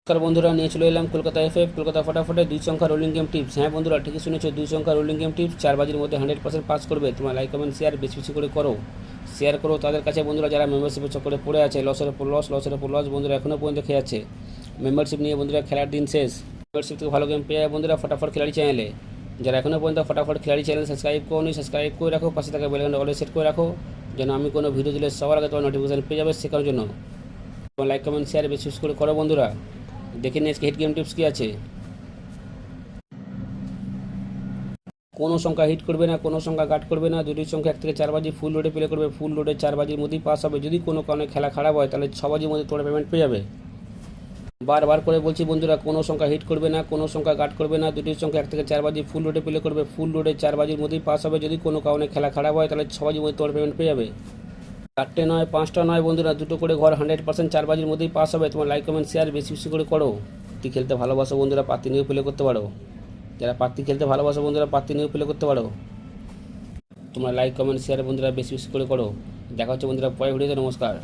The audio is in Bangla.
নমস্কার বন্ধুরা, নিয়ে চলে এলাম কলকাতা এফএফ কলকাতা ফটাফটে 2 সংখ্যা রোলিং গেম টিপস। হ্যাঁ বন্ধুরা, ঠিকই শুনেছো, 2 সংখ্যা রোলিং গেম টিপস। 4 বাজির মধ্যে 100% পাস করবে। তোমার লাইক কমেন্ট শেয়ার বেশি বেশি করে করো। শেয়ার করো তাদের কাছে বন্ধুরা যারা মেম্বারশিপের চক্করে পড়ে আছে, লসের উপর লস বন্ধুরা এখনও পর্যন্ত খেয়ে আছে। মেম্বারশিপ নিয়ে বন্ধুরা খেলার দিন শেষ। মেম্বারশিপ থেকে ভালো গেম পেয়ে যায় বন্ধুরা ফটাফট খেলাড়ি চ্যানেলে। যারা এখনও পর্যন্ত ফটাফট খেলাড়ি চ্যানেল সাবস্ক্রাইব করোনি, সাবস্ক্রাইব করে রাখো, পাশে থাকা বেল আইকনটা অলে সেট করে রাখো, যেন আমি কোনো ভিডিও দিলে সবার আগে তোমার নোটিফিকেশন পেয়ে যাবে। শেখার জন্য তোমার লাইক কমেন্ট শেয়ার বেশি বেশি করে করো বন্ধুরা। দেখে নিয়ে আজকে হিট গেম টিপস কী আছে। কোনো সংখ্যা হিট করবে না, কোনো সংখ্যা গার্ড করবে না। দুটি সংখ্যা 1 থেকে 4 বাজি ফুল লোডে প্লে করবে। ফুল লোডে 4 বাজির মধ্যেই পাস হবে। যদি কোনো কারণে খেলা খারাপ হয় তাহলে 6 বাজির মধ্যে তোমরা পেমেন্ট পেয়ে যাবে। বারবার করে বলছি বন্ধুরা, কোনো সংখ্যা হিট করবে না, কোনো সংখ্যা গার্ড করবে না। দুটি সংখ্যা 1 থেকে 4 বাজি ফুল লোডে প্লে করবে। ফুল লোডে 4 বাজির মধ্যেই পাস হবে। যদি কোনো কারণে খেলা খারাপ হয় তাহলে 6 বাজির মধ্যে তোমরা পেমেন্ট পেয়ে যাবে। 4টে নয়, 5টা নয় বন্ধুরা, দুটো করে ঘর 100% 4 বাজির মধ্যেই পাস হবে। তোমার লাইক কমেন্ট শেয়ার বেশি বেশি করে করো। পাত্তি খেলতে ভালোবাসো বন্ধুরা, পাত্তি নিয়েও প্লে করতে পারো। যারা পাত্তি খেলতে ভালোবাসো বন্ধুরা, পাত্তি নিয়েও প্লে করতে পারো। তোমরা লাইক কমেন্ট শেয়ার বন্ধুরা বেশি বেশি করে করো। দেখা হচ্ছে বন্ধুরা পরের ভিডিওতে। নমস্কার।